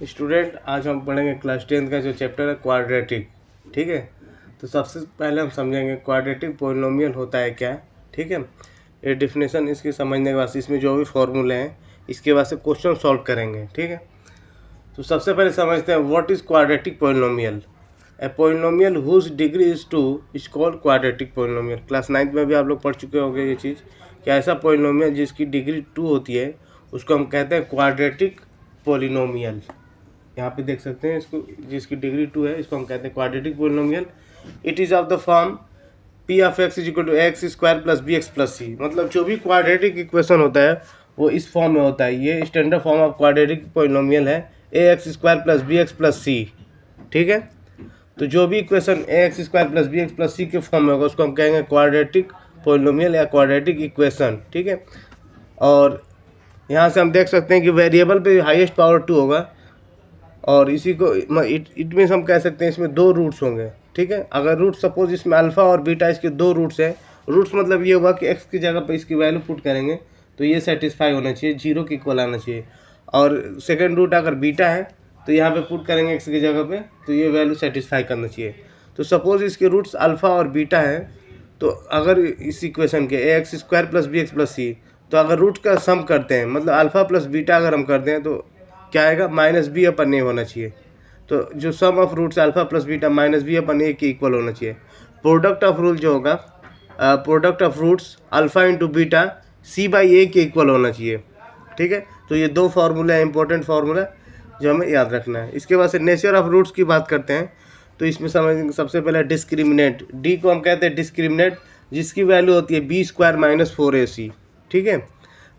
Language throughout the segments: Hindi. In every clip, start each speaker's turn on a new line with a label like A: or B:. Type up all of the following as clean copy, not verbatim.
A: स्टूडेंट, आज हम पढ़ेंगे क्लास 10 का जो चैप्टर है क्वाड्रेटिक। ठीक है, तो सबसे पहले हम समझेंगे क्वाड्रेटिक पोलिनोमियल होता है क्या। ठीक है, ये डिफिनेशन इसकी समझने के बाद इसमें जो भी फॉर्मूले हैं इसके बाद से क्वेश्चन सॉल्व करेंगे। ठीक है, तो सबसे पहले समझते हैं what is quadratic polynomial. A polynomial whose degree is 2 is called quadratic polynomial. Class 9 में भी आप लोग पढ़ चुके होंगे ये चीज़ कि ऐसा पोलिनोमियल जिसकी डिग्री 2 होती है उसको हम कहते हैं क्वाड्रेटिक पोलिनोमियल। यहाँ पे देख सकते हैं इसको, जिसकी डिग्री 2 है इसको हम कहते हैं quadratic polynomial. It is of the form P of X is equal to X square plus B x plus C. मतलब जो भी क्वाड्रेटिक इक्वेशन होता है वो इस फॉर्म में होता है। ये standard form of quadratic polynomial है, A x square plus B x plus C. ठीक है, तो जो भी इक्वेशन ए x square plus B x plus C के फॉर्म में होगा उसको हम कहेंगे क्वाड्रेटिक पोलिनोमियल या क्वाड्रेटिक इक्वेशन। ठीक है, और यहाँ से हम देख सकते हैं कि वेरिएबल पे हाईएस्ट पावर 2 होगा और इसी को इट मीन्स हम कह सकते हैं इसमें 2 रूट्स होंगे। ठीक है, अगर रूट सपोज इसमें अल्फ़ा और बीटा इसके 2 रूट्स हैं। रूट्स मतलब ये होगा कि एक्स की जगह पर इसकी वैल्यू पुट करेंगे तो ये सेटिस्फाई होना चाहिए, 0 के इक्वल आना चाहिए। और सेकंड रूट अगर बीटा है तो यहाँ पे पुट करेंगे एक्स की जगह पे तो ये वैल्यू सेटिस्फाई करना चाहिए। तो सपोज इसके रूट्स अल्फ़ा और बीटा है, तो अगर इस इक्वेशन के A x square plus B x plus C, तो अगर रूट का सम करते हैं मतलब अल्फ़ा प्लस बीटा अगर हम करते हैं तो क्या आएगा, माइनस बी अपन ए होना चाहिए। तो जो sum of roots alpha plus beta minus B upon A के इक्वल होना चाहिए। प्रोडक्ट ऑफ रूल जो होगा, product of roots alpha into beta C by A के इक्वल होना चाहिए। ठीक है, तो ये 2 फार्मूला है, इंपॉर्टेंट फार्मूला जो हमें याद रखना है। इसके बाद से नेचर ऑफ रूट्स की बात करते हैं तो इसमें समझेंगे सबसे पहले डिस्क्रिमिनेंट। डी को हम कहते हैं डिस्क्रिमिनेंट, जिसकी वैल्यू होती है बी स्क्वायर माइनस 4ac। ठीक है,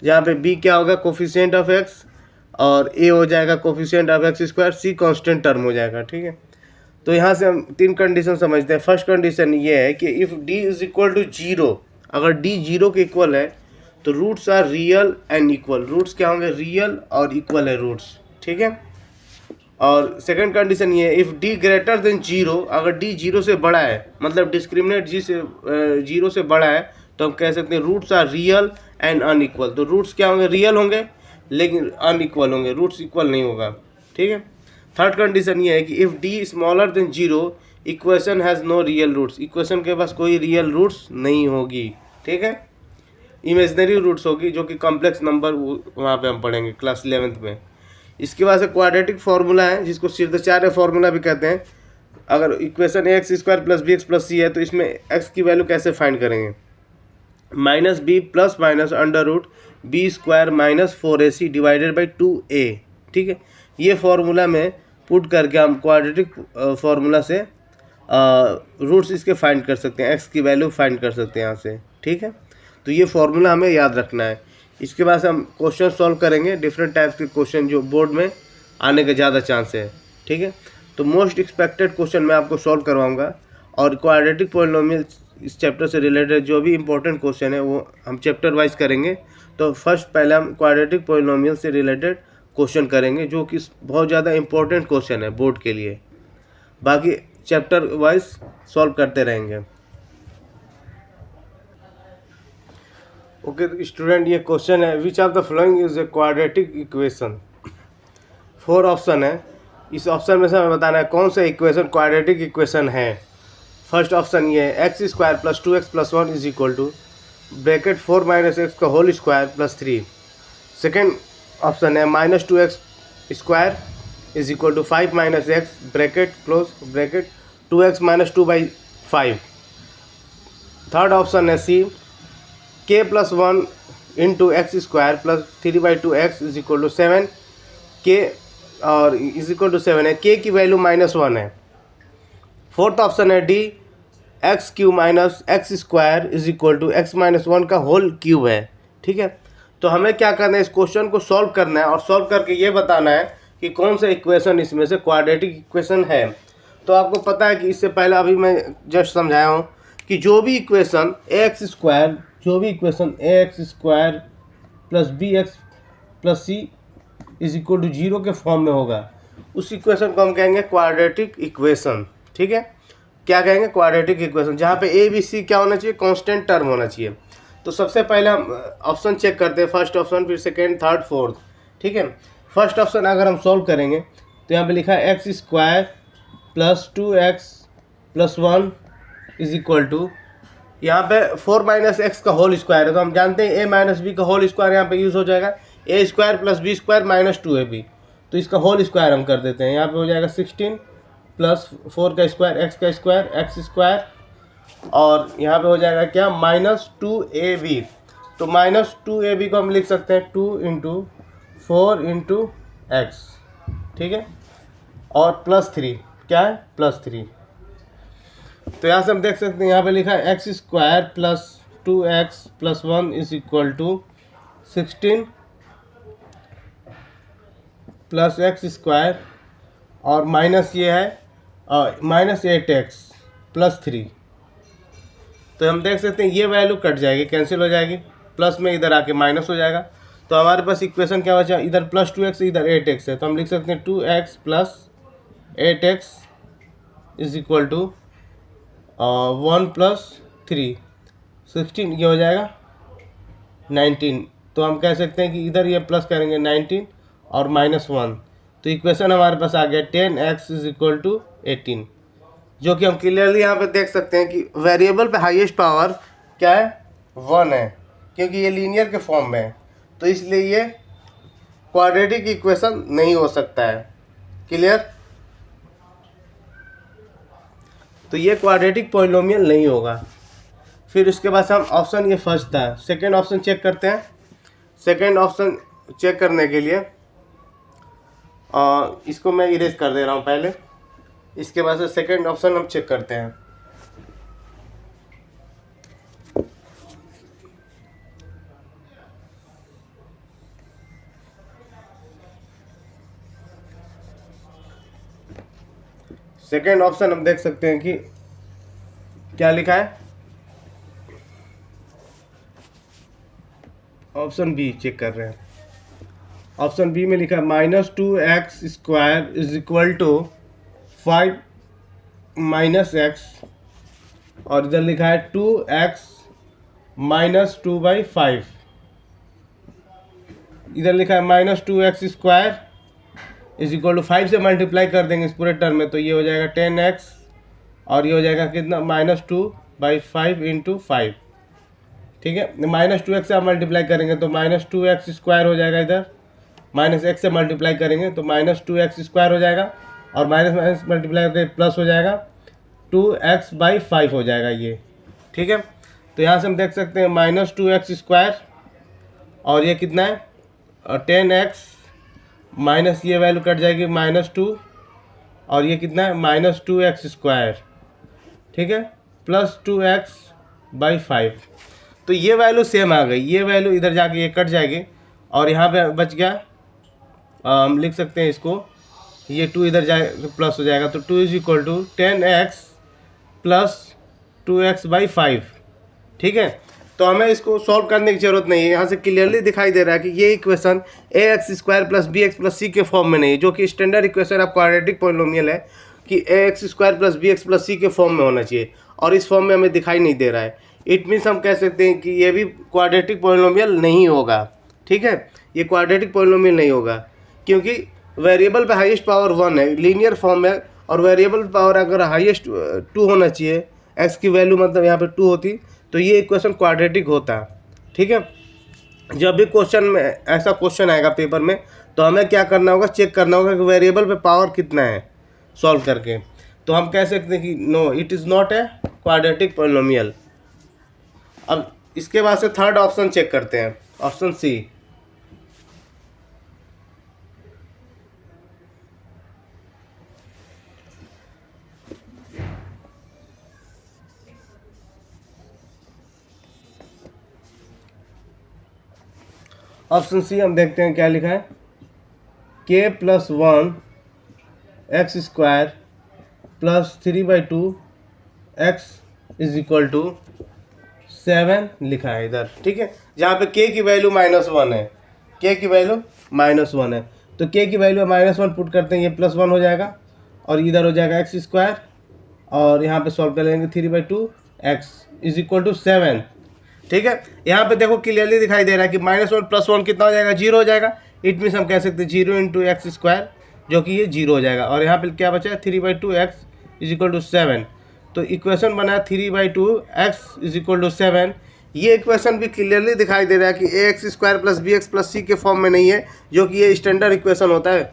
A: जहाँ पे बी क्या होगा, कोफिशिएंट ऑफ एक्स, और ए हो जाएगा coefficient of x square, c constant term हो जाएगा। ठीक है, तो यहाँ से हम 3 कंडीशन समझते हैं। फर्स्ट कंडीशन ये है कि if d is equal to 0, अगर डी 0 के इक्वल है तो roots are real and equal. Roots क्या होंगे, रियल और इक्वल है रूट्स। ठीक है, और सेकंड कंडीशन ये है इफ़ डी ग्रेटर देन 0, अगर डी 0 से बड़ा है मतलब डिस्क्रिमिनेट जी से 0 से बड़ा है तो हम कह सकते हैं roots are real and unequal. तो रूट्स क्या होंगे, रियल होंगे लेकिन अनइक्वल होंगे, रूट्स इक्वल नहीं होगा। ठीक है, थर्ड कंडीशन ये है कि if d smaller than 0 equation has no real roots, equation के पास कोई रियल रूट्स नहीं होगी। ठीक है, इमेजनरी रूट्स होगी जो कि कॉम्प्लेक्स नंबर वहाँ पे हम पढ़ेंगे क्लास 11th में। इसके बाद से क्वाड्रेटिक फार्मूला है जिसको सिद्धाचार्य फार्मूला भी कहते हैं। अगर इक्वेशन ए x square plus B x plus C है तो इसमें एक्स की वैल्यू कैसे फाइंड करेंगे, minus B plus minus under root B square minus 4ac divided by 2a। ठीक है, ये फार्मूला में पुट करके हम क्वाड्रेटिक फार्मूला से रूट्स इसके फाइंड कर सकते हैं, एक्स की वैल्यू फाइंड कर सकते हैं यहाँ से। ठीक है, तो ये फार्मूला हमें याद रखना है। इसके बाद हम क्वेश्चन सॉल्व करेंगे, डिफरेंट टाइप्स के क्वेश्चन जो बोर्ड में आने के ज़्यादा चांस है। ठीक है, तो मोस्ट एक्सपेक्टेड क्वेश्चन मैं आपको सॉल्व करवाऊंगा और क्वाड्रेटिक पोलिनोमियल इस चैप्टर से रिलेटेड जो भी इंपॉर्टेंट क्वेश्चन है वो हम चैप्टर वाइज करेंगे। तो फर्स्ट पहले हम क्वाड्रेटिक पोलिनोमियल से रिलेटेड क्वेश्चन करेंगे जो कि बहुत ज़्यादा इंपॉर्टेंट क्वेश्चन है बोर्ड के लिए, बाकी चैप्टर वाइज सॉल्व करते रहेंगे। ओके स्टूडेंट, ये क्वेश्चन है which of the following is a quadratic equation. 4 option है, इस ऑप्शन में से हमें बताना है कौन सा इक्वेशन क्वाड्रेटिक इक्वेशन है। फर्स्ट ऑप्शन ये है x square plus 2x plus 1 is equal to bracket 4 minus x का whole square plus 3। Second option है minus 2x square is equal to 5 minus X bracket close bracket 2x minus 2/5। Third option है C k plus 1 into X square plus 3/2x is equal to 7 k और इज इक्वल टू 7 है, k की वैल्यू -1 है। फोर्थ ऑप्शन है d x cube minus x square is equal to x minus 1 का होल क्यूब है। ठीक है, तो हमें क्या करना है, इस क्वेश्चन को सॉल्व करना है और सॉल्व करके ये बताना है कि कौन सा इक्वेशन इसमें से क्वाड्रेटिक इक्वेशन है। तो आपको पता है कि इससे पहले अभी मैं जस्ट समझाया हूँ कि जो भी equation A x square plus B x plus c is equal to 0 के फॉर्म में होगा उस इक्वेशन को हम कहेंगे क्वाड्रेटिक इक्वेशन। ठीक है, क्या कहेंगे, क्वाड्रेटिक इक्वेशन, जहाँ पे ए बी सी क्या होना चाहिए, कांस्टेंट टर्म होना चाहिए। तो सबसे पहले हम ऑप्शन चेक करते हैं, फर्स्ट ऑप्शन, फिर सेकेंड, थर्ड, फोर्थ। ठीक है, फर्स्ट ऑप्शन अगर हम सॉल्व करेंगे तो यहाँ पे लिखा है x square plus 2x plus 1 is equal to, यहाँ पे 4 माइनस एक्स का होल स्क्वायर है, तो हम जानते हैं a माइनस बी का होल स्क्वायर यहाँ पे यूज़ हो जाएगा, a square plus B square minus 2ab, तो इसका होल स्क्वायर हम कर देते हैं। यहाँ पे हो जाएगा 16 प्लस 4 का स्क्वायर एक्स का स्क्वायर एक्स स्क्वायर, और यहाँ पे हो जाएगा क्या, माइनस 2ab। तो माइनस 2ab को हम लिख सकते हैं 2 इंटू 4 इंटू एक्स, ठीक है, और प्लस 3, क्या है, प्लस 3। तो यहाँ से हम देख सकते हैं, यहाँ पे लिखा है x square plus 2x plus 1 is equal to 16 plus x square, और माइनस ये है माइनस 8x प्लस 3। तो हम देख सकते हैं ये वैल्यू कट जाएगी, कैंसिल हो जाएगी, प्लस में इधर आके माइनस हो जाएगा। तो हमारे पास इक्वेशन क्या बचा, इधर प्लस 2x इधर 8x है, तो हम लिख सकते हैं 2x plus 8x is equal to 1 plus 3 16, ये हो जाएगा 19। तो हम कह सकते हैं कि इधर ये प्लस करेंगे 19 और माइनस 1, तो इक्वेशन हमारे पास आ गया 10x इज इक्वल टू 18, जो कि हम क्लियरली यहाँ पे देख सकते हैं कि वेरिएबल पे हाईएस्ट पावर क्या है, 1 है, क्योंकि ये लीनियर के फॉर्म में है, तो इसलिए ये क्वाड्रेटिक इक्वेशन नहीं हो सकता है। क्लियर, तो ये क्वाड्रेटिक पॉलिनोमियल नहीं होगा। फिर उसके बाद हम ऑप्शन, ये फर्स्ट था, सेकंड ऑप्शन चेक करते हैं। सेकंड ऑप्शन चेक करने के लिए इसको मैं इरेज कर दे रहा हूँ पहले, इसके बाद से सेकंड ऑप्शन हम चेक करते हैं। सेकेंड ऑप्शन हम देख सकते हैं कि क्या लिखा है, ऑप्शन बी चेक कर रहे हैं। ऑप्शन बी में लिखा है -2x square is equal to 5 minus x, और इधर लिखा है 2x माइनस 2/5, इधर लिखा है -2x square is equal to 5 से मल्टीप्लाई कर देंगे इस पूरे टर्म में, तो ये हो जाएगा 10x, और ये हो जाएगा कितना, -2/5 इंटू 5, ठीक है। -2x से आप मल्टीप्लाई करेंगे तो -2x स्क्वायर हो जाएगा, इधर माइनस एक्स से मल्टीप्लाई करेंगे तो -2x स्क्वायर हो जाएगा, और माइनस माइनस मल्टीप्लाई करके प्लस हो जाएगा 2x/5 हो जाएगा ये, ठीक है। तो यहाँ से हम देख सकते हैं -2x स्क्वायर, और ये कितना है 10x, माइनस ये वैल्यू कट जाएगी -2, और ये कितना है -2x स्क्वायर, ठीक है, प्लस 2x/5। तो ये वैल्यू सेम आ गई, ये वैल्यू इधर जाके ये कट जाएगी, और यहाँ पे बच गया, हम लिख सकते हैं इसको, ये 2 इधर जाए प्लस हो जाएगा, तो 2 is equal to 10x plus 2x/5, ठीक है। तो हमें इसको सॉल्व करने की ज़रूरत नहीं है, यहाँ से क्लियरली दिखाई दे रहा है कि ये equation ax square plus bx plus c के फॉर्म में नहीं है, जो कि standard equation of quadratic polynomial है कि ax square plus bx plus c के फॉर्म में होना चाहिए, और इस फॉर्म में हमें दिखाई नहीं दे रहा है। इट मीन्स हम कह सकते हैं कि ये भी क्वाड्रेटिक पॉलिनोमियल नहीं होगा, ठीक है, ये क्वाड्रेटिक पॉलिनोमियल नहीं होगा, क्योंकि वेरिएबल पे हाईएस्ट पावर 1 है, लीनियर फॉर्म है, और वेरिएबल पावर अगर हाईएस्ट 2 होना चाहिए, x की वैल्यू मतलब यहाँ पे 2 होती, तो ये इक्वेशन क्वाड्रेटिक होता है, ठीक है। जब भी क्वेश्चन में ऐसा क्वेश्चन आएगा पेपर में, तो हमें क्या करना होगा, चेक करना होगा कि वेरिएबल पे पावर कितना है सॉल्व करके, तो हम कह सकते हैं कि no, it is not a quadratic polynomial. अब इसके बाद से थर्ड ऑप्शन चेक करते हैं, ऑप्शन सी। ऑप्शन सी हम देखते हैं क्या लिखा है, k plus 1 x square plus 3/2 x is equal to 7 लिखा है इधर, ठीक है, जहाँ पे k की वैल्यू -1 है, k की वैल्यू -1 है, तो k की वैल्यू -1 पुट करते हैं, ये +1 हो जाएगा, और इधर हो जाएगा एक्स स्क्वायर, और यहाँ पे सॉल्व कर लेंगे 3/2 एक्स इज इक्वल टू 7, ठीक है। यहाँ पे देखो क्लियरली दिखाई दे रहा है कि -1 + 1 कितना हो जाएगा, 0 हो जाएगा। इट मीन्स हम कह सकते हैं 0 × एक्स स्क्वायर, जो कि ये 0 हो जाएगा। और यहाँ पे क्या बचा है 3/2x इज इक्वल टू 7। तो इक्वेशन बना 3/2x इज इक्वल टू 7। ये इक्वेशन भी क्लियरली दिखाई दे रहा है कि ax² plus bx plus c के फॉर्म में नहीं है, जो कि ये स्टैंडर्ड इक्वेशन होता है।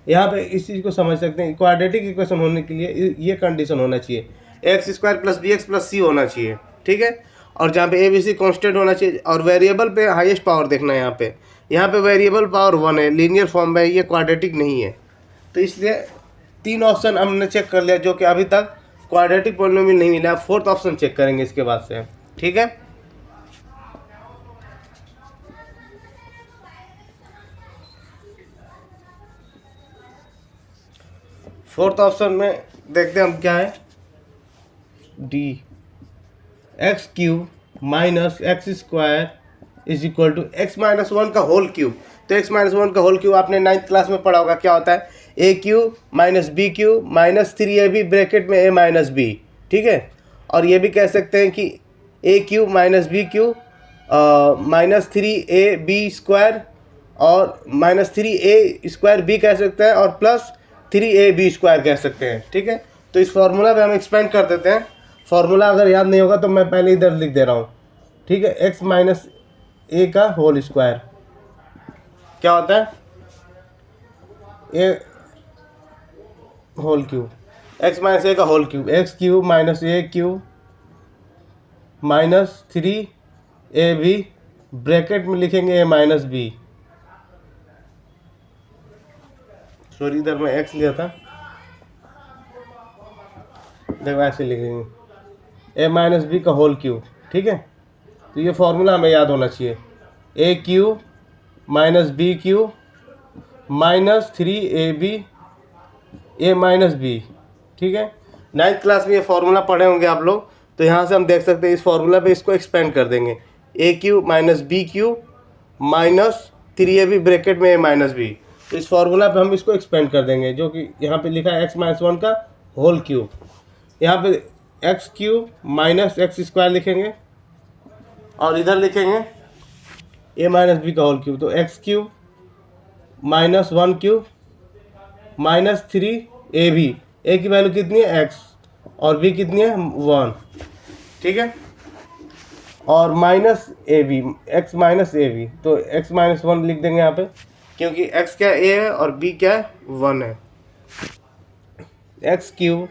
A: यहाँ पे इस चीज़ को समझ सकते हैं, क्वाड्रेटिक इक्वेशन होने के लिए ये कंडीशन होना चाहिए, ax² plus bx plus c होना चाहिए, ठीक है। और जहाँ पे ABC कांस्टेंट होना चाहिए और वेरिएबल पे हाईएस्ट पावर देखना है। यहाँ पे वेरिएबल पावर 1 है, लीनियर फॉर्म में, ये क्वाड्रेटिक नहीं है। तो इसलिए 3 ऑप्शन हमने चेक कर लिया जो कि अभी तक क्वाड्रेटिक पॉलिनोमियल नहीं मिला। 4th ऑप्शन चेक करेंगे इसके बाद से, ठीक है। फोर्थ ऑप्शन में देखते हैं हम क्या है, d x³ minus x² is equal to x-1 का होल क्यूब। तो x-1 का होल क्यूब आपने 9th क्लास में पढ़ा होगा, क्या होता है a³ minus b³ minus 3ab bracket में a माइनस b, ठीक है। और ये भी कह सकते हैं कि a³ minus b³ minus 3ab² और माइनस 3a² b कह सकते हैं और प्लस 3ab² कह सकते हैं, ठीक है। तो इस फॉर्मूला पे हम एक्सपेंड कर देते हैं। फॉर्मूला अगर याद नहीं होगा तो मैं पहले इधर लिख दे रहा हूँ, ठीक है। x माइनस ए का होल स्क्वायर क्या होता है, a whole cube, x minus a का whole cube, x³ minus a³ minus 3ab bracket में लिखेंगे a माइनस b। सॉरी इधर मैं x लिया था, देखो ऐसे लिखेंगे a माइनस b का होल क्यूब, ठीक है। तो ये फॉर्मूला हमें याद होना चाहिए, a³ minus b³ minus 3ab a minus b, ठीक है। 9th क्लास में ये फॉर्मूला पढ़े होंगे आप लोग। तो यहाँ से हम देख सकते हैं इस फॉर्मूला पे इसको एक्सपेंड कर देंगे, a³ minus b³ minus 3ab bracket में a माइनस b। तो इस फॉर्मूला पे हम इसको एक्सपेंड कर देंगे, जो कि यहाँ पे लिखा है x-1 का होल क्यूब। यहाँ पे x³ माइनस x² लिखेंगे और इधर लिखेंगे a माइनस b का होल क्यूब। तो x³ minus 1³ minus 3ab, a की वैल्यू कितनी है x और b कितनी है 1, ठीक है। और minus ab, x minus ab, तो x माइनस 1 लिख देंगे यहाँ पे, क्योंकि x क्या a है और b क्या है 1 है। x³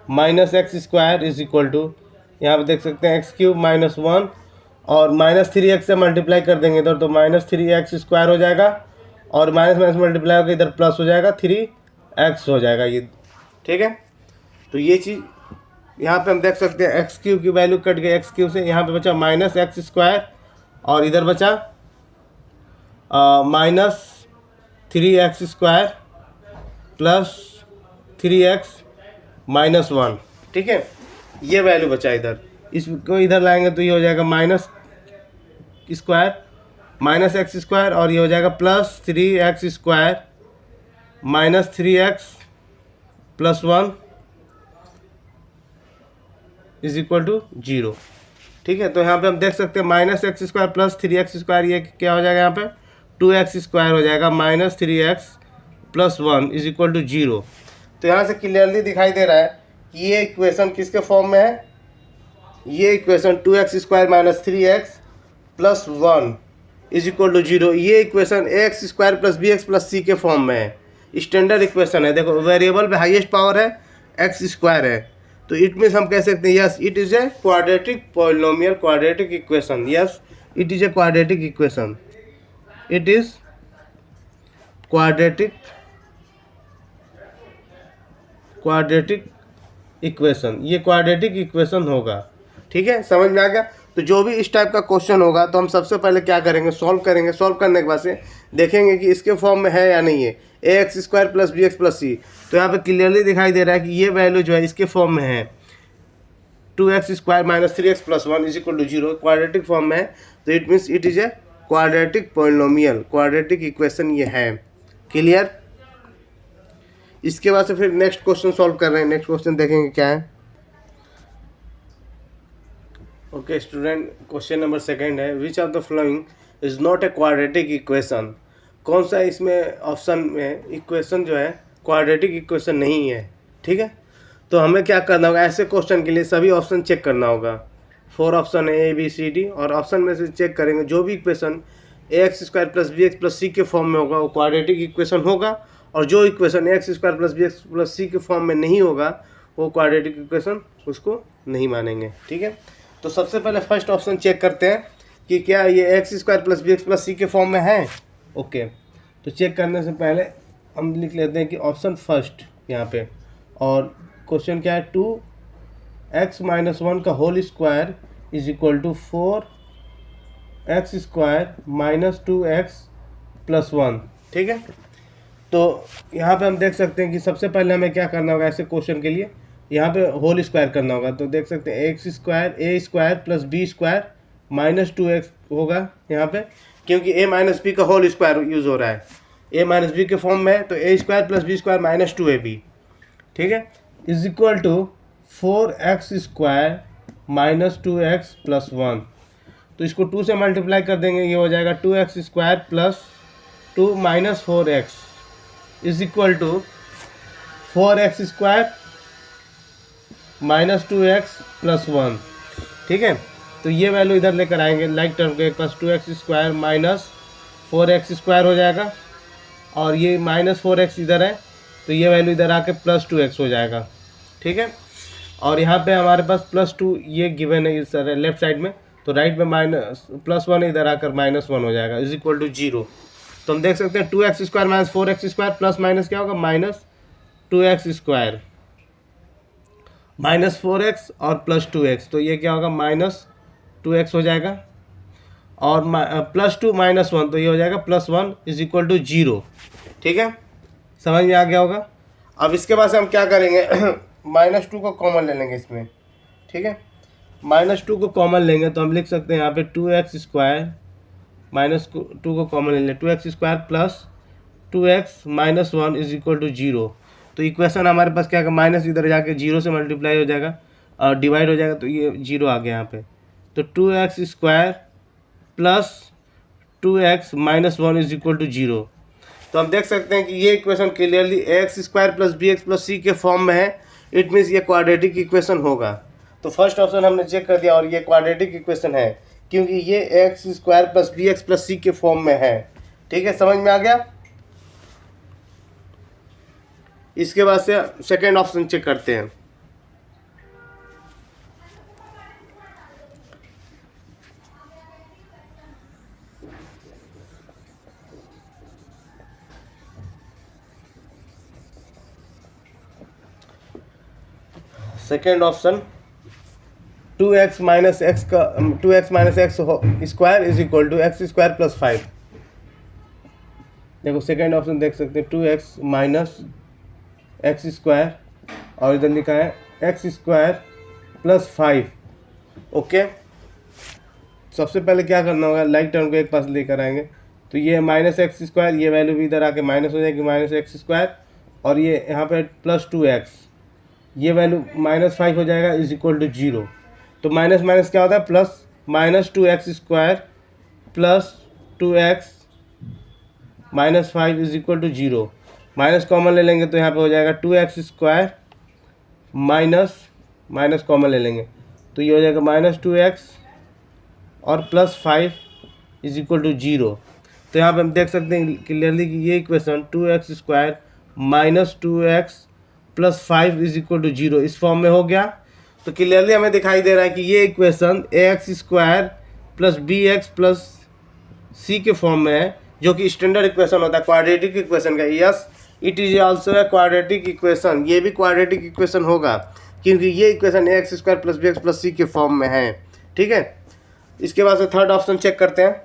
A: minus x² is equal to, यहाँ पे देख सकते हैं x³ माइनस 1 और माइनस 3x से मल्टीप्लाई कर देंगे इधर, तो माइनस 3x² हो जाएगा और माइनस माइनस मल्टीप्लाई होकर इधर प्लस हो जाएगा, 3x हो जाएगा ये, ठीक है। तो ये चीज़ यहाँ पे हम देख सकते हैं x³ की वैल्यू कट गई x³ से, यहाँ पे बचा माइनस x² और इधर बचा minus 3x² plus 3x minus 1, ठीक है। ये वैल्यू बचा इधर, इसको इधर लाएंगे तो ये हो जाएगा माइनस स्क्वायर माइनस x² और ये हो जाएगा plus 3x² minus 3x plus 1 is equal to 0, ठीक है। तो यहाँ पे हम देख सकते हैं माइनस x² प्लस 3x², ये क्या हो जाएगा यहाँ पे 2x² हो जाएगा minus 3x plus 1 is equal to 0। तो यहाँ से क्लियरली दिखाई दे रहा है कि ये इक्वेशन किसके फॉर्म में है, ये equation 2x² minus 3x plus 1 is equal to 0, ये equation ax² plus bx plus c के फॉर्म में है, स्टैंडर्ड इक्वेशन है। देखो वेरिएबल पे हाईएस्ट पावर है, x² है, तो इट मीन्स हम कह सकते हैं yes it is a quadratic polynomial, quadratic equation, yes it is a quadratic equation, it is quadratic equation, ये क्वाड्रेटिक इक्वेशन होगा, ठीक है। समझ में आ गया। तो जो भी इस टाइप का क्वेश्चन होगा तो हम सबसे पहले क्या करेंगे, सॉल्व करेंगे। सॉल्व करने के बाद से देखेंगे कि इसके फॉर्म में है या नहीं है, ax² plus bx plus c। तो यहाँ पे क्लियरली दिखाई दे रहा है कि ये वैल्यू जो है इसके फॉर्म में है, 2x² minus 3x plus 1 is equal to 0, quadratic form में है। तो it means it is a quadratic polynomial, quadratic equation ये है, क्लियर। इसके बाद से फिर नेक्स्ट क्वेश्चन सॉल्व कर रहे हैं। नेक्स्ट क्वेश्चन देखेंगे क्या है। ओके स्टूडेंट, क्वेश्चन नंबर 2 है, which of the following is not a quadratic equation. कौन सा इसमें ऑप्शन में इक्वेशन जो है क्वाड्रेटिक इक्वेशन नहीं है, ठीक है। तो हमें क्या करना होगा, ऐसे क्वेश्चन के लिए सभी ऑप्शन चेक करना होगा। 4 ऑप्शन है ABCD, और ऑप्शन में से चेक करेंगे जो भी इक्वेशन ax² + bx + c के फॉर्म में होगा वो क्वाड्रेटिक इक्वेशन होगा, और जो इक्वेशन ax² + bx + c के फॉर्म में नहीं होगा वो क्वाड्रेटिक इक्वेशन उसको नहीं मानेंगे, ठीक है। तो सबसे पहले फर्स्ट ऑप्शन चेक करते हैं कि क्या ये ax² + bx + c के फॉर्म में है। ओके, तो चेक करने से पहले हम लिख लेते हैं कि ऑप्शन फर्स्ट यहाँ पे, और क्वेश्चन क्या है, 2x - 1 का whole square is equal to 4x² - 2x + 1, ठीक है। तो यहाँ पे हम देख सकते हैं कि सबसे पहले हमें क्या करना होगा, ऐसे क्वेश्चन के लिए यहाँ पे होल स्क्वायर करना होगा। तो देख सकते हैं a² + b² - 2x होगा यहाँ पे, क्योंकि a - b का होल स्क्वायर यूज़ हो रहा है, a - b के फॉर्म में है, तो a² + b² - 2ab, ठीक है, is equal to 4x² - 2x + 1। तो इसको 2 से मल्टीप्लाई कर देंगे, ये हो जाएगा 2x² + 2 - 4x is equal to 4x² - 2x + 1, ठीक है। तो ये वैल्यू इधर लेकर आएंगे, लाइक टर्म के पास 2x² - 4x² हो जाएगा, और ये -4x इधर है, तो ये वैल्यू इधर आके +2x हो जाएगा, ठीक है। और यहाँ पे हमारे पास +2 ये गिवन है इस लेफ्ट साइड में, तो राइट में +1 इधर आकर -1 हो जाएगा, इज इक्वल टू 0। तो हम देख सकते हैं 2x² - 4x² प्लस माइनस क्या होगा, -2x² -4x और +2x, तो ये क्या होगा, -2x हो जाएगा, और +2 - 1, तो ये हो जाएगा +1 इज इक्वल टू 0, ठीक है। समझ में आ गया होगा। अब इसके बाद से हम क्या करेंगे, -2 को कॉमन ले लेंगे इसमें, ठीक है। -2 को कॉमन लेंगे तो हम लिख सकते हैं यहाँ पे 2x² -2 को कॉमन ले लें, 2x² + 2x - 1 is equal to 0। तो इक्वेशन हमारे पास क्या होगा, माइनस इधर जाके 0 से मल्टीप्लाई हो जाएगा और डिवाइड हो जाएगा, तो ये 0 आ गया यहाँ पे। तो 2x² + 2x - 1 is equal to 0। तो हम देख सकते हैं कि ये equation clearly ax² + bx + c के फॉर्म में है, इट मीन्स ये क्वाड्रेटिक इक्वेशन होगा। तो फर्स्ट ऑप्शन हमने चेक कर दिया और ये क्वाड्रेटिक इक्वेशन है, क्योंकि ये ax² + bx + c के फॉर्म में है, ठीक है। समझ में आ गया। इसके बाद से सेकेंड ऑप्शन चेक करते हैं। सेकेंड ऑप्शन 2x - x का 2x - x² is equal to x² + 5। देखो सेकेंड ऑप्शन देख सकते हैं 2x - x² और इधर लिखा है x² + 5। ओके, सबसे पहले क्या करना होगा, लाइक टर्म को एक पास लेकर आएंगे, तो ये -x², ये वैल्यू भी इधर आके माइनस हो जाएगी, -x², और ये यहाँ पे +2x, ये वैल्यू -5 हो जाएगा, इज इक्वल टू 0। तो माइनस माइनस क्या होता है, plus, -2x² + 2x - 5 is equal to 0। Minus common ले लेंगे तो यहाँ पे हो जाएगा 2x² माइनस कॉमन ले लेंगे, तो ये हो जाएगा -2x और +5 इज इक्वल टू 0। तो यहाँ पे हम देख सकते हैं क्लियरली कि ये equation 2x² - 2x + 5 is equal to 0 इस फॉर्म में हो गया। तो क्लियरली हमें दिखाई दे रहा है कि ये इक्वेशन ax² + bx + c के फॉर्म में है, जो कि स्टैंडर्ड इक्वेशन होता है क्वाड्रेटिक इक्वेशन का। Yes, it is also a quadratic equation, ये भी क्वाड्रेटिक इक्वेशन होगा, क्योंकि ये इक्वेशन ax² + bx + c के फॉर्म में है, ठीक है। इसके बाद से थर्ड ऑप्शन चेक करते हैं।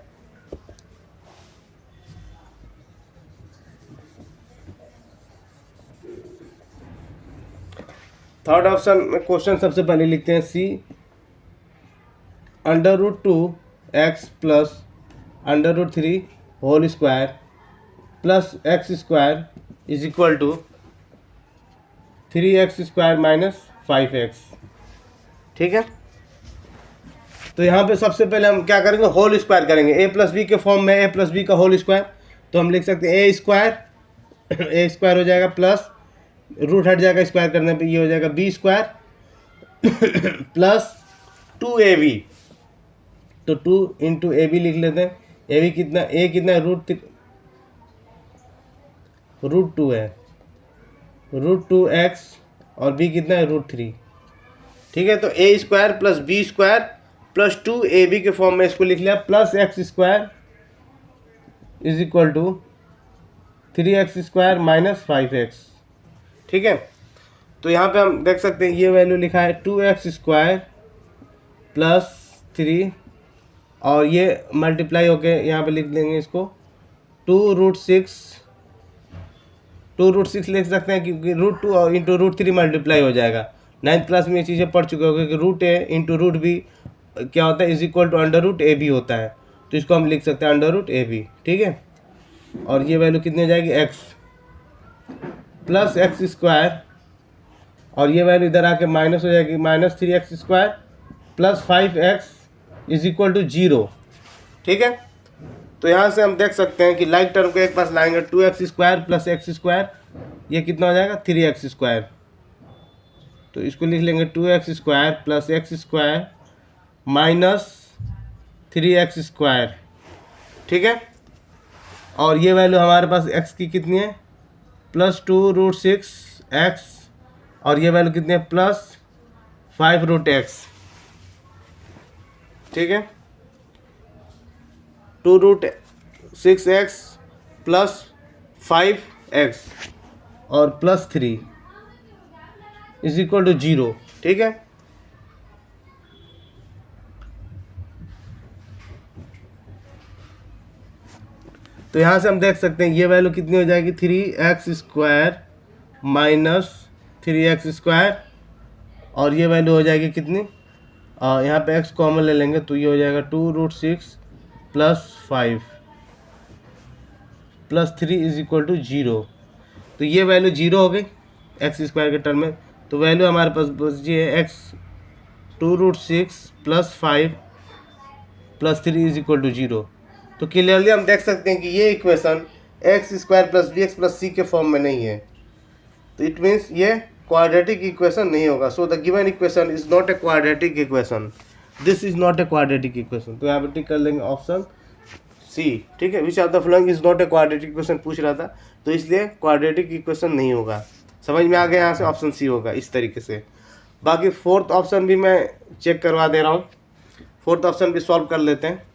A: थर्ड ऑप्शन में क्वेश्चन सबसे पहले लिखते हैं c √2x + √3 whole square plus x² is equal to 3x² - 5x, ठीक है। तो यहाँ पे सबसे पहले हम क्या करेंगे, होल स्क्वायर करेंगे, a + b के फॉर्म में a + b का होल स्क्वायर, तो हम लिख सकते हैं a² ए स्क्वायर हो जाएगा प्लस रूट हट जाएगा स्क्वायर करने पे, ये हो जाएगा बी स्क्वायर प्लस 2ab। तो 2 इंटू ए बी लिख लेते हैं। ए बी कितना, ए कितना है, रूट टू है, √2x, और बी कितना है, √3। ठीक है, तो A square plus B square plus 2ab के फॉर्म में इसको लिख लिया, plus x square is equal to 3x square minus 5x। ठीक है, तो यहाँ पे हम देख सकते हैं ये वैल्यू लिखा है 2x स्क्वायर प्लस 3, और ये मल्टीप्लाई होके यहाँ पे लिख देंगे इसको 2√6 लिख सकते हैं, क्योंकि √2 और इंटू √3 मल्टीप्लाई हो जाएगा। 9th क्लास में ये चीज़ें पढ़ चुके होंगे कि √a इंटू √b क्या होता है, इज इक्वल टू √ab होता है। तो इसको हम लिख सकते हैं √ab। ठीक है, और ये वैल्यू कितनी हो जाएगी, x प्लस एक्स स्क्वायर, और ये वैल्यू इधर आके माइनस हो जाएगी, minus 3x square plus 5x is equal to 0। ठीक है, तो यहाँ से हम देख सकते हैं कि लाइक टर्म को एक पास लाएंगे, 2x square plus x square, ये कितना हो जाएगा, 3x स्क्वायर। तो इसको लिख लेंगे 2x square plus x square minus 3x square. ठीक है, और ये वैल्यू हमारे पास x की कितनी है, प्लस 2√6x, और ये वैल्यू कितनी है, प्लस 5√x। ठीक है, 2√6x प्लस 5x और प्लस 3 इज इक्वल टू 0। ठीक है, तो यहाँ से हम देख सकते हैं ये वैल्यू कितनी हो जाएगी, 3x square minus 3x square, और ये वैल्यू हो जाएगी कितनी, यहाँ पे x कॉमन ले लेंगे तो ये हो जाएगा 2√6 plus 5 plus 3 is equal to 0। तो ये वैल्यू 0 हो गई एक्स स्क्वायर के टर्म में। तो वैल्यू हमारे पास बची है x 2√6 plus 5 plus 3 is equal to 0। तो क्लियरली हम देख सकते हैं कि ये equation X square plus B x plus C के फॉर्म में नहीं है, तो इट मीन्स ये क्वाड्रेटिक इक्वेशन नहीं होगा। So the given equation is not a quadratic equation, this is not a quadratic equation. तो यहाँ पे टिक कर लेंगे ऑप्शन सी। ठीक है, which of the following is not a quadratic equation पूछ रहा था, तो इसलिए क्वाड्रेटिक इक्वेशन नहीं होगा। समझ में आ गया, यहाँ से ऑप्शन सी होगा इस तरीके से। बाकी फोर्थ ऑप्शन भी मैं चेक करवा दे रहा हूँ, फोर्थ ऑप्शन भी सॉल्व कर लेते हैं।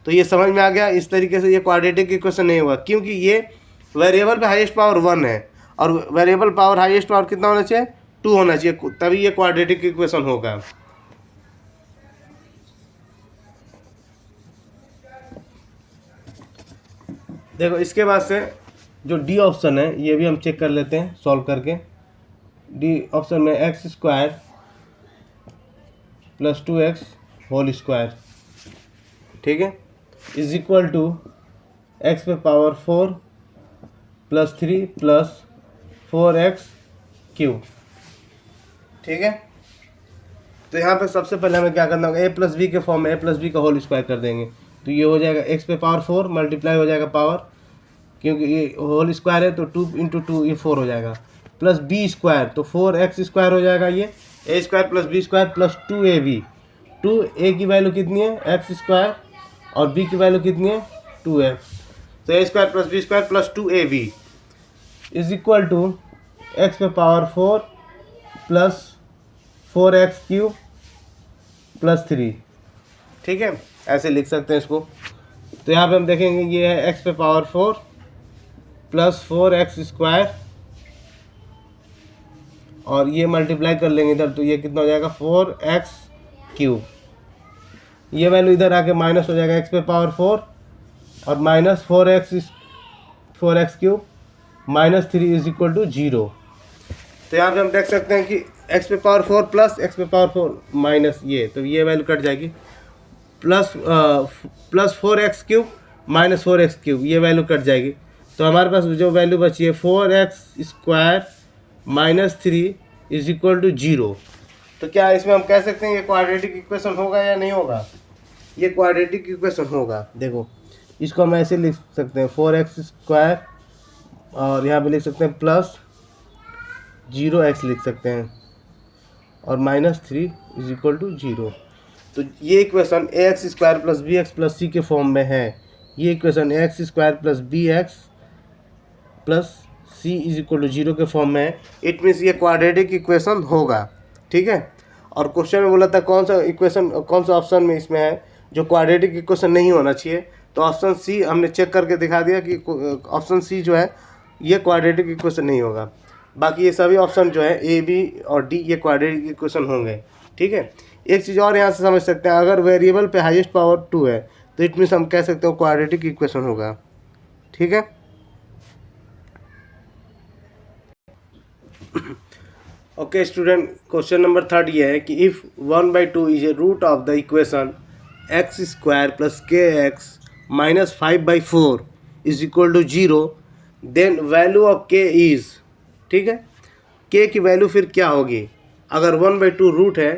A: तो ये समझ में आ गया, इस तरीके से ये क्वाड्रेटिक इक्वेशन नहीं होगा, क्योंकि ये वेरिएबल पे हाईएस्ट पावर 1 है, और वेरिएबल पावर हाईएस्ट पावर कितना होना चाहिए, 2 होना चाहिए, तभी ये क्वाड्रेटिक इक्वेशन होगा। देखो इसके बाद से जो डी ऑप्शन है ये भी हम चेक कर लेते हैं सॉल्व करके। डी ऑप्शन में x square plus 2x whole square, ठीक है, इज इक्वल टू एक्स पे power 4 plus 3 plus 4x cube. ठीक है, तो यहाँ पे सबसे पहले हमें क्या करना होगा, a प्लस बी के फॉर्म में a प्लस बी का होल स्क्वायर कर देंगे। तो ये हो जाएगा x पे पावर 4 मल्टीप्लाई हो जाएगा पावर, क्योंकि ये होल स्क्वायर है तो 2 इंटू 2 ये 4 हो जाएगा, प्लस बी स्क्वायर तो 4x स्क्वायर हो जाएगा, ये a square plus B square plus 2ab। 2a की वैल्यू कितनी है, x स्क्वायर, और b की वैल्यू कितनी है, 2x। तो a square plus B square plus 2ab is equal to x पे power 4 plus 4x cube plus 3। ठीक है, ऐसे लिख सकते हैं इसको। तो यहाँ पे हम देखेंगे ये है x पे पावर 4 प्लस 4x स्क्वायर, और ये मल्टीप्लाई कर लेंगे इधर, तो ये कितना हो जाएगा, 4x क्यूब। ये वैल्यू इधर आके माइनस हो जाएगा, x पे पावर 4 और minus 4x cube minus 3 is equal to 0। तो यहाँ पे हम देख सकते हैं कि x पे पावर 4 प्लस x पे पावर 4 माइनस ये, तो ये वैल्यू कट जाएगी, plus 4x cube minus 4x cube, ये वैल्यू कट जाएगी। तो हमारे पास जो वैल्यू बची है 4x square minus 3 is equal to 0। तो क्या इसमें हम कह सकते हैं ये क्वाड्रेटिक इक्वेशन होगा या नहीं होगा, ये क्वाड्रेटिक इक्वेशन होगा। देखो इसको हम ऐसे लिख सकते हैं, 4x स्क्वायर और यहाँ पे लिख सकते हैं प्लस 0x लिख सकते हैं और -3 इज इक्वल टू 0। तो ये equation ax² plus bx plus c के फॉर्म में है। ये equation ax² plus bx plus c is equal to 0 के फॉर्म में है। इट मीन्स ये क्वाड्रेटिक इक्वेशन होगा, ठीक है। और क्वेश्चन में बोला था कौन सा इक्वेशन, कौन सा ऑप्शन में इसमें है जो क्वाड्रेटिक इक्वेशन नहीं होना चाहिए, तो ऑप्शन सी हमने चेक करके दिखा दिया कि ऑप्शन सी जो है ये क्वाड्रेटिक इक्वेशन नहीं होगा। बाकी ये सभी ऑप्शन जो है ए, बी और डी ये क्वाड्रेटिक इक्वेशन होंगे, ठीक है। एक चीज़ और यहाँ से समझ सकते हैं, अगर वेरिएबल पे हाईएस्ट पावर 2 है तो इट मीन्स हम कह सकते हो क्वाड्रेटिक इक्वेशन होगा, ठीक है। ओके स्टूडेंट, क्वेश्चन नंबर 3 ये है कि if 1/2 is a root of the equation x² plus kx minus 5/4 is equal to 0, then value of k is, ठीक है। k की वैल्यू फिर क्या होगी अगर 1/2 रूट है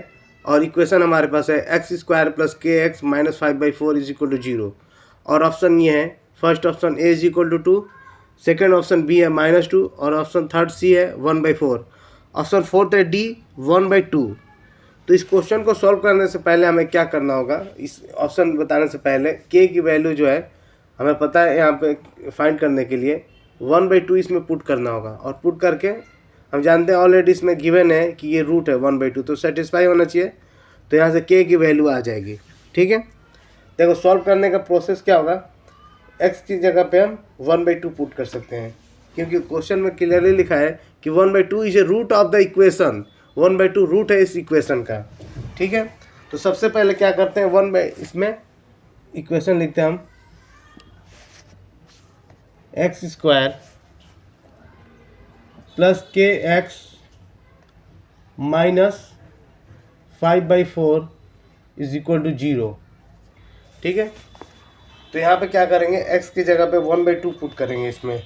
A: और इक्वेशन हमारे पास है x² plus kx minus 5/4 is equal to 0। और ऑप्शन ये है, first option a is equal to 2, second option b है -2 और ऑप्शन थर्ड c है 1/4, ऑप्शन फोर्थ है डी 1/2। तो इस क्वेश्चन को सॉल्व करने से पहले हमें क्या करना होगा, इस ऑप्शन बताने से पहले k की वैल्यू जो है हमें पता है यहाँ पे फाइंड करने के लिए 1/2 इसमें पुट करना होगा। और पुट करके हम जानते हैं ऑलरेडी इसमें गिवन है कि ये रूट है 1/2, तो सेटिस्फाई होना चाहिए। तो यहाँ से k की वैल्यू आ जाएगी, ठीक है। देखो सॉल्व करने का प्रोसेस क्या होगा, x की जगह पे हम 1/2 पुट कर सकते हैं क्योंकि क्वेश्चन में क्लियरली लिखा है कि 1/2 is a root of the equation, 1/2 root है इस इक्वेशन का, ठीक है। तो सबसे पहले क्या करते हैं, इसमें इक्वेशन लिखते हैं हम x² plus kx minus 5/4 is equal to 0, ठीक है। तो यहाँ पे क्या करेंगे, x की जगह पे 1/2 पुट करेंगे इसमें,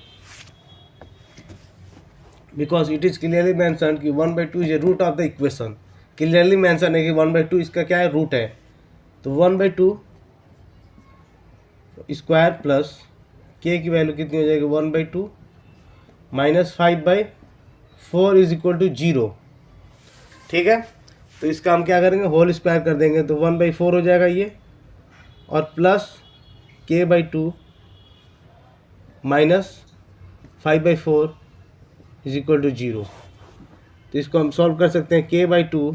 A: because it is clearly mentioned कि 1/2 is a root of the equation. Clearly mentioned है कि 1/2 इसका क्या है, रूट है। तो 1/2 स्क्वायर प्लस k की वैल्यू कितनी हो जाएगी 1/2 माइनस 5/4 इज इक्वल टू 0, ठीक है। तो इसका हम क्या करेंगे, होल स्क्वायर कर देंगे तो 1/4 हो जाएगा ये, और plus k/2 minus 5/4 is equal to 0। तो इसको हम सॉल्व कर सकते हैं, k/2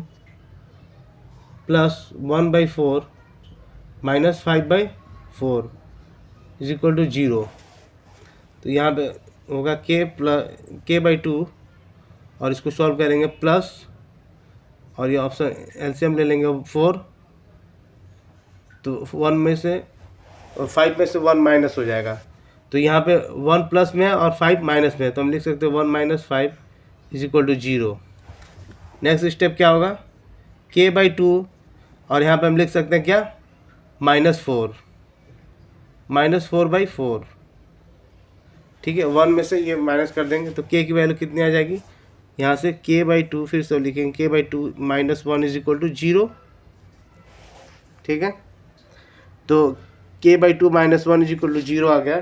A: plus 1/4 minus 5/4 is equal to 0। तो यहाँ पे होगा k/2 और इसको सॉल्व करेंगे प्लस, और ये ऑप्शन एलसीएम ले लेंगे 4, तो 1 में से 5 में से 1 माइनस हो जाएगा। तो यहाँ पे 1 प्लस में है और 5 माइनस में है, तो हम लिख सकते हैं 1 minus 5 is equal to 0। Next step क्या होगा, k/2 और यहाँ पे हम लिख सकते हैं क्या, -4 -4/4, ठीक है। 1 में से ये माइनस कर देंगे तो k की वैल्यू कितनी आ जाएगी, यहाँ से k/2 फिर से लिखेंगे k/2 -1 इज इक्वल टू 0, ठीक है। तो k/2 -1 इज इक्वल टू 0 आ गया।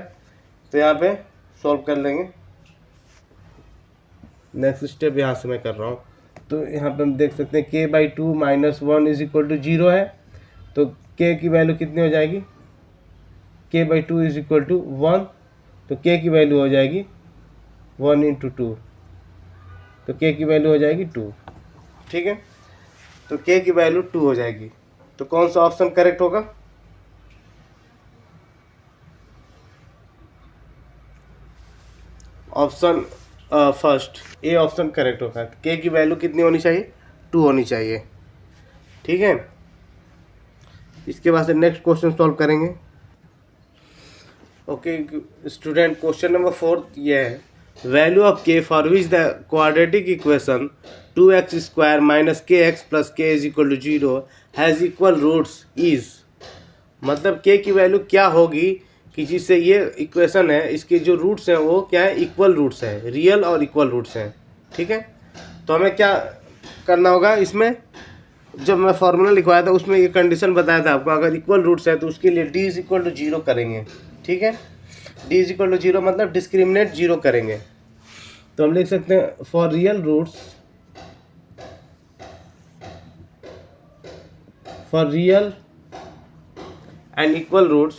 A: तो यहाँ पे सॉल्व कर लेंगे। नेक्स्ट स्टेप यहाँ से मैं कर रहा हूँ, तो यहाँ पे हम देख सकते हैं k/2 -1 इज इक्वल टू 0 है, तो k की वैल्यू कितनी हो जाएगी, k/2 इज इक्वल टू 1, तो k की वैल्यू हो जाएगी 1 × 2, तो k की वैल्यू हो जाएगी 2, ठीक है। तो k की वैल्यू 2 हो जाएगी। तो कौन सा ऑप्शन करेक्ट होगा, option first A option correct होगा। k की वैल्यू कितनी होनी चाहिए, 2 होनी चाहिए, ठीक है। इसके बाद से नेक्स्ट क्वेश्चन सॉल्व करेंगे। ओके स्टूडेंट, क्वेश्चन नंबर 4 ये है, value of k for which the quadratic equation 2x² minus kx plus k is equal to 0 has equal roots is, मतलब k की वैल्यू क्या होगी कि जिससे ये इक्वेशन है इसके जो रूट्स हैं वो क्या है, इक्वल रूट्स हैं, रियल और इक्वल रूट्स हैं, ठीक है। तो हमें क्या करना होगा, इसमें जब मैं फार्मूला लिखवाया था उसमें ये कंडीशन बताया था आपको, अगर इक्वल रूट्स है तो उसके लिए d इज इक्वल टू 0 करेंगे, ठीक है। D is equal to zero मतलब डिस्क्रिमिनेंट जीरो करेंगे, तो हम लिख सकते हैं for real and equal roots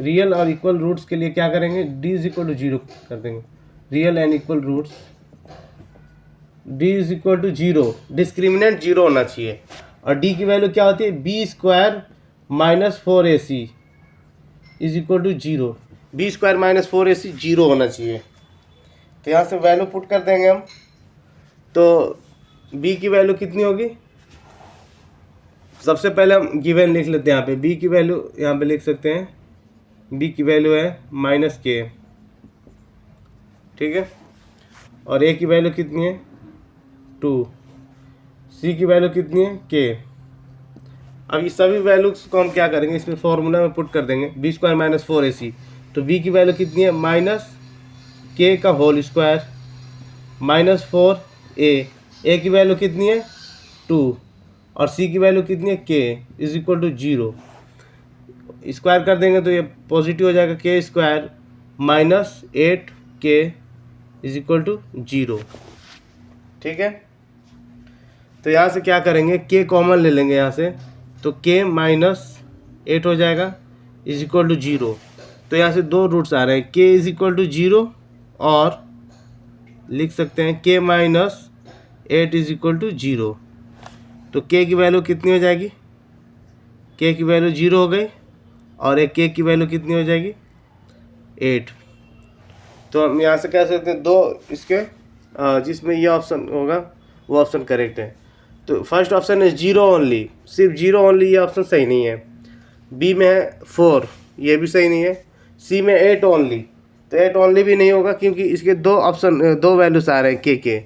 A: real और इक्वल रूट्स के लिए क्या करेंगे, D is equal to zero कर देंगे। Real and equal roots D is equal to zero, discriminant zero होना चाहिए। और डी की वैल्यू क्या होती है, B square minus 4ac is equal to zero. B square minus 4ac zero होना चाहिए। तो यहाँ से वैल्यू पुट कर देंगे हम, तो b की वैल्यू कितनी होगी, सबसे पहले हम गिवन लिख लेते हैं। यहाँ पे b की वैल्यू यहाँ पे लिख सकते हैं, b की वैल्यू है -k, ठीक है। और a की वैल्यू कितनी है 2, c की वैल्यू कितनी है k। अब इस सभी वैल्यूज को हम क्या करेंगे, इसमें फॉर्मूला में पुट कर देंगे, बी स्क्वायर माइनस 4ac, तो b की वैल्यू कितनी है -k का होल स्क्वायर -4a की वैल्यू कितनी है 2 और c की वैल्यू कितनी है k is equal to 0। Square कर देंगे तो ये पॉजिटिव हो जाएगा, k square -8k is equal to 0, ठीक है। तो यहाँ से क्या करेंगे, k कॉमन ले लेंगे यहाँ से, तो k -8 हो जाएगा इज इक्वल टू 0। तो यहाँ से दो रूट्स आ रहे हैं, k इज इक्वल टू 0 और लिख सकते हैं k -8 इज इक्वल टू 0। तो k की वैल्यू कितनी हो जाएगी, k की वैल्यू 0 हो गई और एक k की वैल्यू कितनी हो जाएगी 8। तो हम यहाँ से कह सकते हैं दो इसके जिसमें ये ऑप्शन होगा वो ऑप्शन करेक्ट है। तो फर्स्ट ऑप्शन है 0 ओनली, सिर्फ 0 ओनली, ये ऑप्शन सही नहीं है। बी में है 4, ये भी सही नहीं है। सी में 8 ओनली, तो 8 ओनली भी नहीं होगा क्योंकि इसके दो वैल्यूज आ रहे हैं के।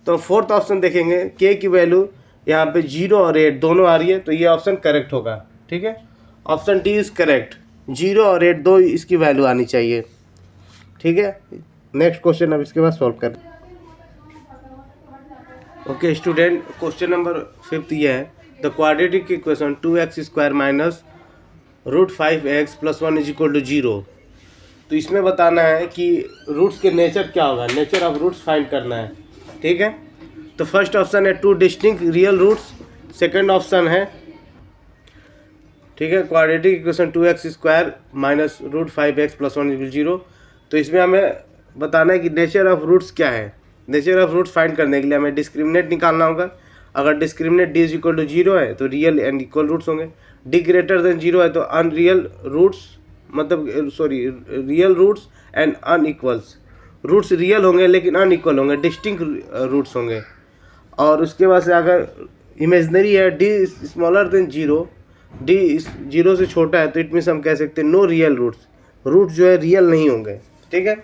A: तो फोर्थ ऑप्शन देखेंगे, के की वैल्यू यहाँ पे 0 और 8 दोनों आ रही है, तो ये ऑप्शन करेक्ट होगा, ठीक है। ऑप्शन डी इज़ करेक्ट, 0 और 8 दो इसकी वैल्यू आनी चाहिए, ठीक है। नेक्स्ट क्वेश्चन अब इसके बाद सॉल्व कर। ओके स्टूडेंट, क्वेश्चन नंबर 5 ये है, the quadratic equation 2x² minus √5x + 1 is equal to 0। तो इसमें बताना है कि रूट्स के नेचर क्या होगा, नेचर ऑफ रूट्स फाइंड करना है, ठीक है। तो फर्स्ट ऑप्शन है 2 distinct real roots, second option है, ठीक है, quadratic equation 2x² minus √5x + 1 is 0। तो इसमें हमें बताना है कि नेचर ऑफ रूट्स क्या है। नेचर ऑफ रूट्स फाइंड करने के लिए हमें डिस्क्रिमिनेंट निकालना होगा। अगर discriminant D is equal to 0 है तो रियल एंड इक्वल रूट्स होंगे, डी ग्रेटर देन 0 है तो अनरियल रूट्स, मतलब real roots and unequals. Roots real होंगे लेकिन अनइक्वल होंगे, डिस्टिंक्ट रूट्स होंगे। और उसके बाद से अगर इमेजनरी है, डी स्मॉलर देन 0, डी 0 से छोटा है, तो इट मीन्स हम कह सकते हैं नो रियल रूट्स, रूट्स जो है रियल नहीं होंगे, ठीक है।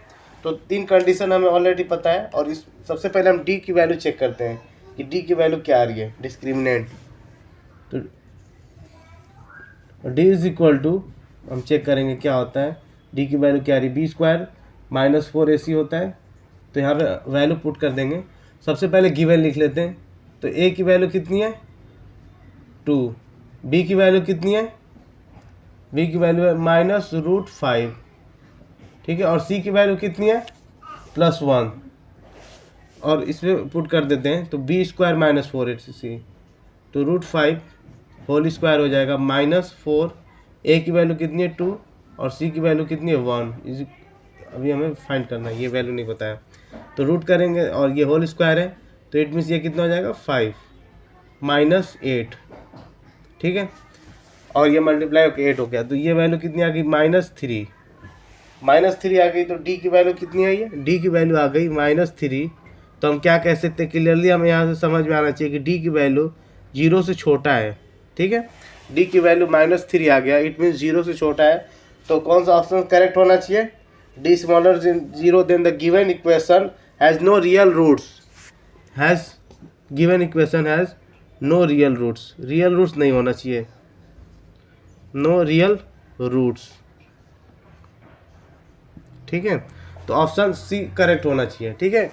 A: तो 3 कंडीशन हमें ऑलरेडी पता है। और इस सबसे पहले हम डी की वैल्यू चेक करते हैं कि डी की वैल्यू क्या आ रही है, डिस्क्रिमिनेंट। तो डी इज इक्वल टू, हम चेक करेंगे क्या होता है, डी की वैल्यू क्या आ रही है, b² माइनस 4ac होता है। तो यहाँ पे वैल्यू पुट कर देंगे। सबसे पहले गिवन लिख लेते हैं। तो a की वैल्यू कितनी है 2, b की वैल्यू कितनी है, b की वैल्यू है -√5, ठीक है। और c की वैल्यू कितनी है +1, और इसमें पुट कर देते हैं। तो b² माइनस 4ac, तो √5 होल स्क्वायर हो जाएगा -4, a की वैल्यू कितनी है 2 और c की वैल्यू कितनी है 1। अभी हमें फाइंड करना है, ये वैल्यू नहीं बताया। तो रूट करेंगे और ये होल स्क्वायर है, तो इट मीन्स ये कितना हो जाएगा 5 -8, ठीक है। और ये मल्टीप्लाई होकर 8 हो गया, तो ये वैल्यू कितनी आ गई -3 आ गई। तो डी की वैल्यू कितनी आई है, डी की वैल्यू आ गई -3। तो हम क्या कह सकते हैं, क्लियरली हमें यहाँ से समझ में आना चाहिए कि डी की वैल्यू 0 से छोटा है, ठीक है। डी की वैल्यू -3 आ गया, इट मीन्स 0 से छोटा है। तो कौन सा ऑप्शन करेक्ट होना चाहिए, D smaller than 0 then the given equation has no real roots, given equation has no real roots, real roots नहीं होना चाहिए, नो रियल रूट्स, ठीक है। तो ऑप्शन सी करेक्ट होना चाहिए, ठीक है।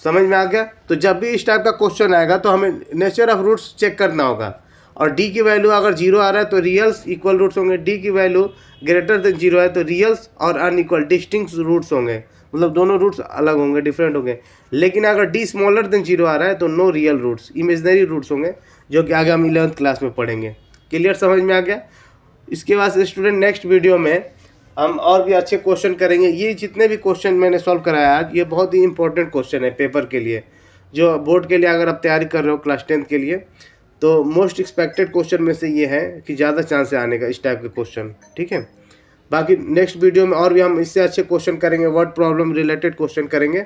A: समझ में आ गया। तो जब भी इस टाइप का क्वेश्चन आएगा तो हमें नेचर ऑफ रूट्स चेक करना होगा। और डी की वैल्यू अगर 0 आ रहा है तो रियल्स इक्वल रूट्स होंगे, डी की वैल्यू ग्रेटर देन 0 है तो रियल्स और अनइक्वल डिस्टिंक्ट रूट्स होंगे, मतलब दोनों रूट्स अलग होंगे, डिफरेंट होंगे। लेकिन अगर डी स्मॉलर देन 0 आ रहा है तो no real roots, imaginary roots होंगे, जो कि आगे हम 11th क्लास में पढ़ेंगे। क्लियर, समझ में आ गया? इसके बाद स्टूडेंट नेक्स्ट वीडियो में हम और भी अच्छे क्वेश्चन करेंगे। ये जितने भी क्वेश्चन मैंने सॉल्व कराया आज, ये बहुत ही इंपॉर्टेंट क्वेश्चन है पेपर के लिए, जो बोर्ड के लिए अगर आप तैयारी कर रहे हो क्लास 10th के लिए, तो मोस्ट एक्सपेक्टेड क्वेश्चन में से ये है कि ज़्यादा चांस है आने का इस टाइप के क्वेश्चन, ठीक है। बाकी नेक्स्ट वीडियो में और भी हम इससे अच्छे क्वेश्चन करेंगे, वर्ड प्रॉब्लम रिलेटेड क्वेश्चन करेंगे।